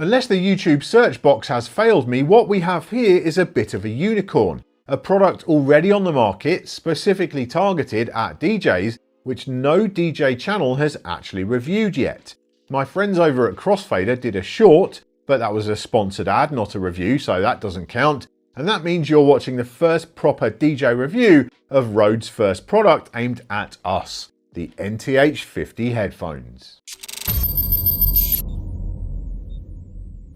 Unless the YouTube search box has failed me, what we have here is a bit of a unicorn, a product already on the market, specifically targeted at DJs, which no DJ channel has actually reviewed yet. My friends over at Crossfader did a short, but that was a sponsored ad, not a review, so that doesn't count. And that means you're watching the first proper DJ review of RØDE's first product aimed at us, the NTH-50 headphones.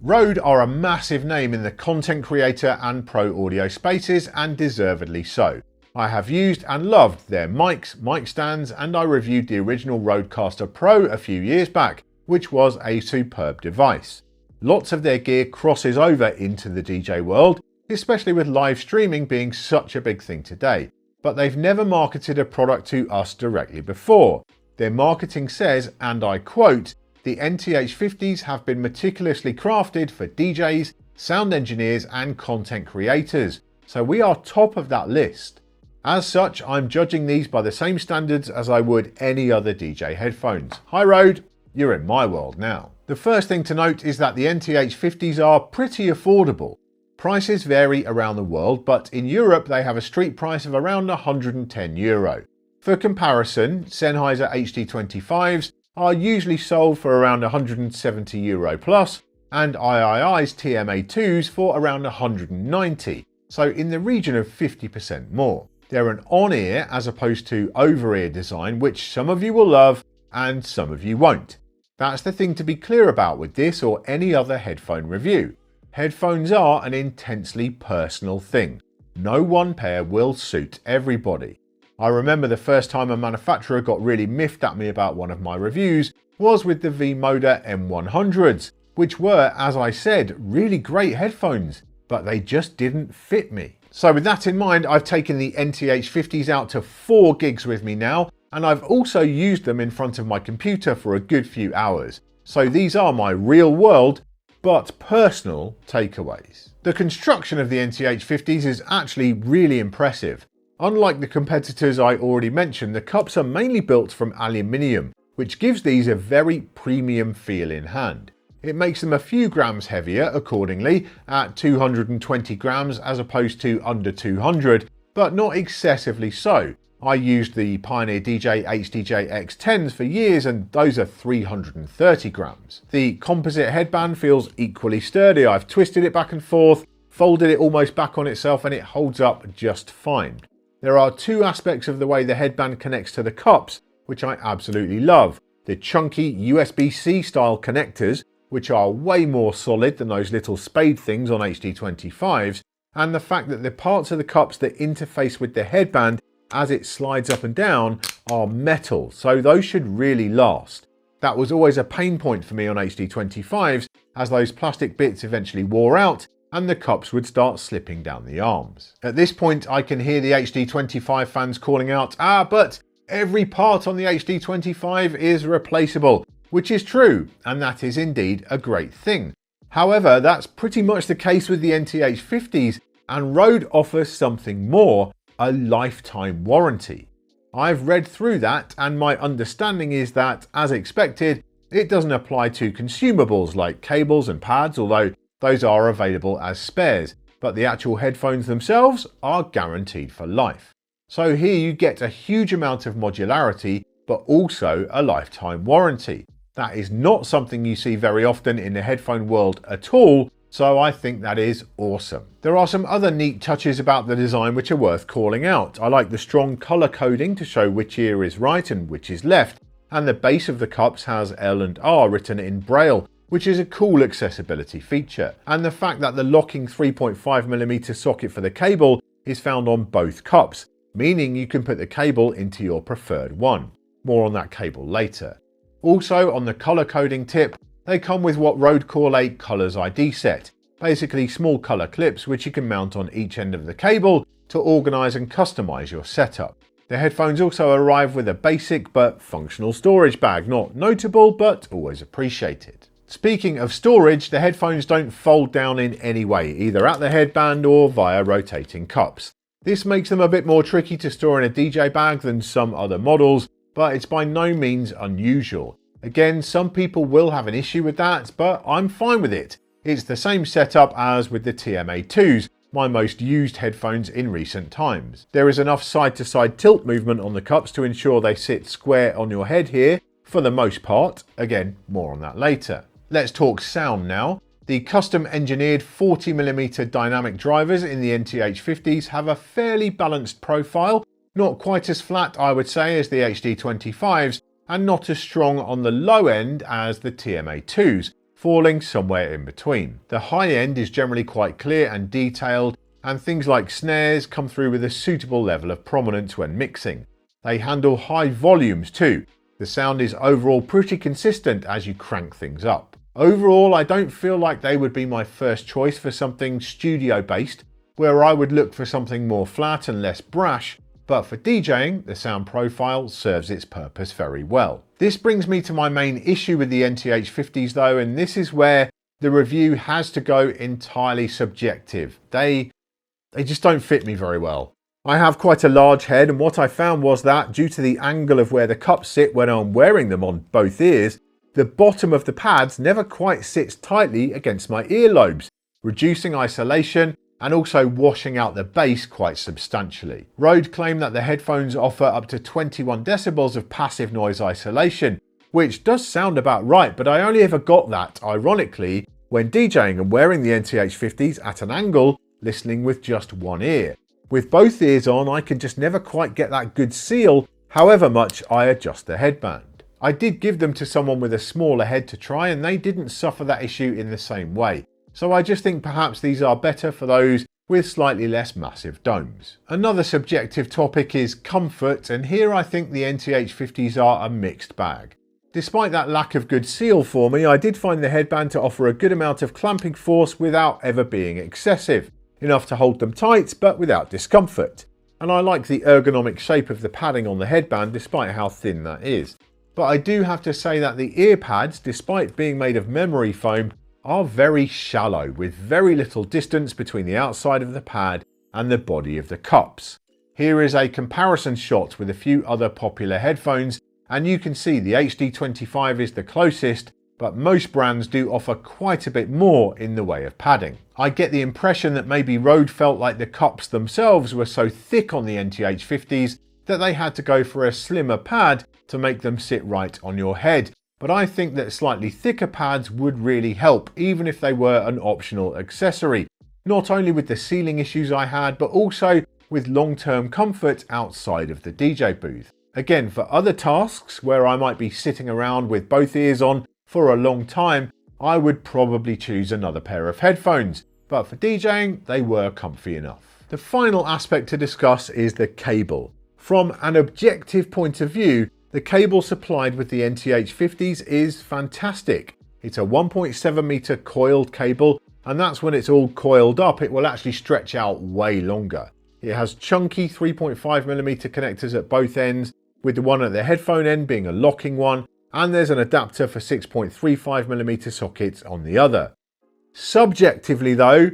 RØDE are a massive name in the content creator and pro audio spaces, and deservedly so. I have used and loved their mics, mic stands, and I reviewed the original RØDECaster Pro a few years back, which was a superb device. Lots of their gear crosses over into the DJ world, especially with live streaming being such a big thing today, but they've never marketed a product to us directly before. Their marketing says, and I quote, "The NTH-50s have been meticulously crafted for DJs, sound engineers and content creators, so we are top of that list. As such, I'm judging these by the same standards as I would any other DJ headphones. Hi RØDE, you're in my world now." The first thing to note is that the NTH-50s are pretty affordable. Prices vary around the world, but in Europe they have a street price of around €110. For comparison, Sennheiser HD25s are usually sold for around €170 plus, and III's TMA2s for around €190, so in the region of 50% more. They're an on-ear as opposed to over-ear design, which some of you will love and some of you won't. That's the thing to be clear about with this or any other headphone review. Headphones are an intensely personal thing. No one pair will suit everybody. I remember the first time a manufacturer got really miffed at me about one of my reviews was with the V-Moda M100s, which were, as I said, really great headphones, but they just didn't fit me. So with that in mind, I've taken the NTH-50s out to 4 gigs with me now, and I've also used them in front of my computer for a good few hours. So these are my real world, but personal takeaways. The construction of the NTH-50s is actually really impressive. Unlike the competitors I already mentioned, the cups are mainly built from aluminium, which gives these a very premium feel in hand. It makes them a few grams heavier accordingly, at 220 grams as opposed to under 200, but not excessively so. I used the Pioneer DJ HDJ X10s for years and those are 330 grams. The composite headband feels equally sturdy. I've twisted it back and forth, folded it almost back on itself and it holds up just fine. There are 2 aspects of the way the headband connects to the cups, which I absolutely love. The chunky USB-C style connectors, which are way more solid than those little spade things on HD25s, and the fact that the parts of the cups that interface with the headband as it slides up and down are metal, so those should really last. That was always a pain point for me on HD25s, as those plastic bits eventually wore out and the cups would start slipping down the arms. At this point I can hear the HD25 fans calling out, but every part on the HD25 is replaceable, which is true, and that is indeed a great thing. However, that's pretty much the case with the NTH-50s, and RØDE offers something more, a lifetime warranty. I've read through that and my understanding is that, as expected, it doesn't apply to consumables like cables and pads, although those are available as spares, but the actual headphones themselves are guaranteed for life. So here you get a huge amount of modularity, but also a lifetime warranty. That is not something you see very often in the headphone world at all, so I think that is awesome. There are some other neat touches about the design which are worth calling out. I like the strong color coding to show which ear is right and which is left, and the base of the cups has L and R written in Braille, which is a cool accessibility feature. And the fact that the locking 3.5mm socket for the cable is found on both cups, meaning you can put the cable into your preferred one. More on that cable later. Also, on the color coding tip, they come with what RØDE call a Colors ID set, basically small color clips which you can mount on each end of the cable to organize and customize your setup. The headphones also arrive with a basic but functional storage bag, not notable but always appreciated. Speaking of storage, the headphones don't fold down in any way, either at the headband or via rotating cups. This makes them a bit more tricky to store in a DJ bag than some other models, but it's by no means unusual. Again, some people will have an issue with that, but I'm fine with it. It's the same setup as with the TMA2s, my most used headphones in recent times. There is enough side-to-side tilt movement on the cups to ensure they sit square on your head here, for the most part. Again, more on that later. Let's talk sound now. The custom engineered 40mm dynamic drivers in the NTH-50s have a fairly balanced profile, not quite as flat I would say as the HD25s, and not as strong on the low end as the TMA2s, falling somewhere in between. The high end is generally quite clear and detailed, and things like snares come through with a suitable level of prominence when mixing. They handle high volumes too. The sound is overall pretty consistent as you crank things up. Overall, I don't feel like they would be my first choice for something studio based, where I would look for something more flat and less brash, but for DJing, the sound profile serves its purpose very well. This brings me to my main issue with the NTH-50s though, and this is where the review has to go entirely subjective. They just don't fit me very well. I have quite a large head, and what I found was that due to the angle of where the cups sit when I'm wearing them on both ears, the bottom of the pads never quite sits tightly against my earlobes, reducing isolation and also washing out the bass quite substantially. RØDE claim that the headphones offer up to 21 decibels of passive noise isolation, which does sound about right, but I only ever got that, ironically, when DJing and wearing the NTH-50s at an angle, listening with just one ear. With both ears on, I can just never quite get that good seal, however much I adjust the headband. I did give them to someone with a smaller head to try, and they didn't suffer that issue in the same way. So I just think perhaps these are better for those with slightly less massive domes. Another subjective topic is comfort, and here I think the NTH-50s are a mixed bag. Despite that lack of good seal for me, I did find the headband to offer a good amount of clamping force without ever being excessive. Enough to hold them tight, but without discomfort. And I like the ergonomic shape of the padding on the headband despite how thin that is. But I do have to say that the ear pads, despite being made of memory foam, are very shallow, with very little distance between the outside of the pad and the body of the cups. Here is a comparison shot with a few other popular headphones, and you can see the HD25 is the closest, but most brands do offer quite a bit more in the way of padding. I get the impression that maybe RØDE felt like the cups themselves were so thick on the NTH-50s that they had to go for a slimmer pad to make them sit right on your head. But I think that slightly thicker pads would really help, even if they were an optional accessory. Not only with the sealing issues I had, but also with long-term comfort outside of the DJ booth. Again, for other tasks where I might be sitting around with both ears on for a long time, I would probably choose another pair of headphones. But for DJing, they were comfy enough. The final aspect to discuss is the cable. From an objective point of view, the cable supplied with the NTH-50s is fantastic. It's a 1.7 meter coiled cable, and that's when it's all coiled up, it will actually stretch out way longer. It has chunky 3.5mm connectors at both ends, with the one at the headphone end being a locking one, and there's an adapter for 6.35mm sockets on the other. Subjectively though,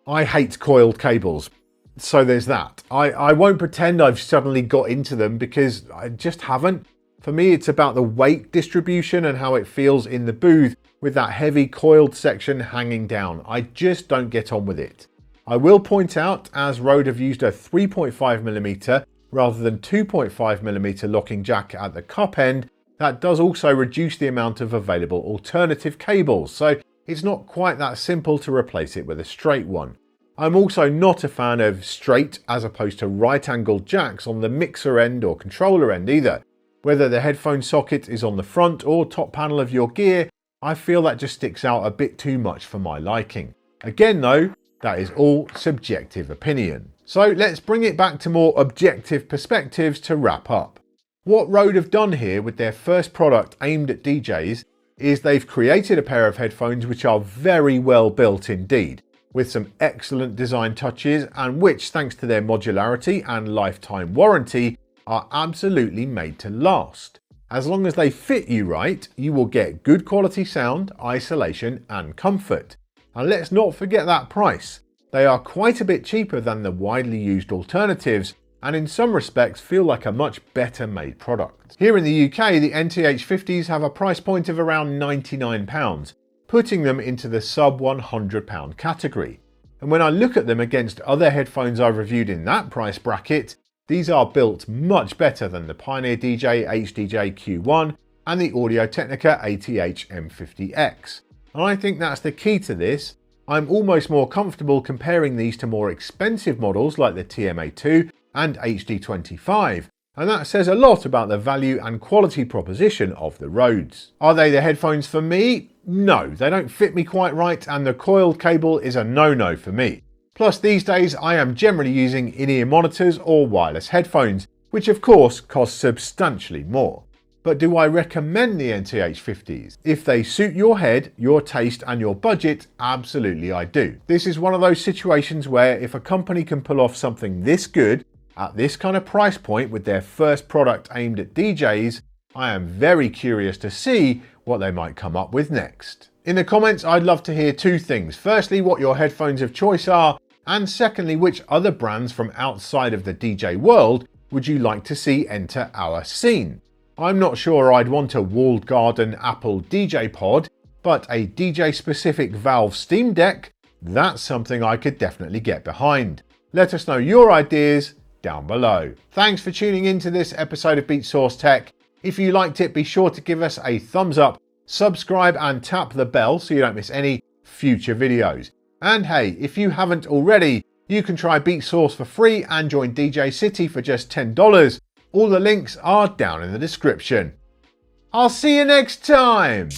I hate coiled cables. So there's that. I won't pretend I've suddenly got into them because I just haven't. For me, it's about the weight distribution and how it feels in the booth with that heavy coiled section hanging down. I just don't get on with it. I will point out, as RØDE have used a 3.5mm rather than 2.5mm locking jack at the cup end, that does also reduce the amount of available alternative cables, so it's not quite that simple to replace it with a straight one. I'm also not a fan of straight as opposed to right angled jacks on the mixer end or controller end either. Whether the headphone socket is on the front or top panel of your gear, I feel that just sticks out a bit too much for my liking. Again though, that is all subjective opinion. So let's bring it back to more objective perspectives to wrap up. What RØDE have done here with their first product aimed at DJs is they've created a pair of headphones which are very well built indeed, with some excellent design touches and which, thanks to their modularity and lifetime warranty, are absolutely made to last. As long as they fit you right, you will get good quality sound, isolation and comfort. And let's not forget that price. They are quite a bit cheaper than the widely used alternatives, and in some respects feel like a much better made product. Here in the UK, the NTH-50s have a price point of around £99, putting them into the sub £100 category. And when I look at them against other headphones I've reviewed in that price bracket, these are built much better than the Pioneer DJ HDJ Q1 and the Audio-Technica ATH-50X. And I think that's the key to this. I'm almost more comfortable comparing these to more expensive models like the TMA2 and HD25, and that says a lot about the value and quality proposition of the RØDEs. Are they the headphones for me? No, they don't fit me quite right, and the coiled cable is a no-no for me. Plus these days I am generally using in-ear monitors or wireless headphones, which of course cost substantially more. But do I recommend the NTH-50s? If they suit your head, your taste and your budget, absolutely I do. This is one of those situations where if a company can pull off something this good, at this kind of price point with their first product aimed at DJs, I am very curious to see what they might come up with next. In the comments, I'd love to hear two things. Firstly, what your headphones of choice are, and secondly, which other brands from outside of the DJ world would you like to see enter our scene? I'm not sure I'd want a walled garden Apple DJ pod, but a DJ specific Valve Steam Deck, that's something I could definitely get behind. Let us know your ideas down below. Thanks for tuning in to this episode of Beatsource Tech. If you liked it, be sure to give us a thumbs up, subscribe and tap the bell so you don't miss any future videos. And hey, if you haven't already, you can try Beatsource for free and join DJcity for just $10. All the links are down in the description. I'll see you next time!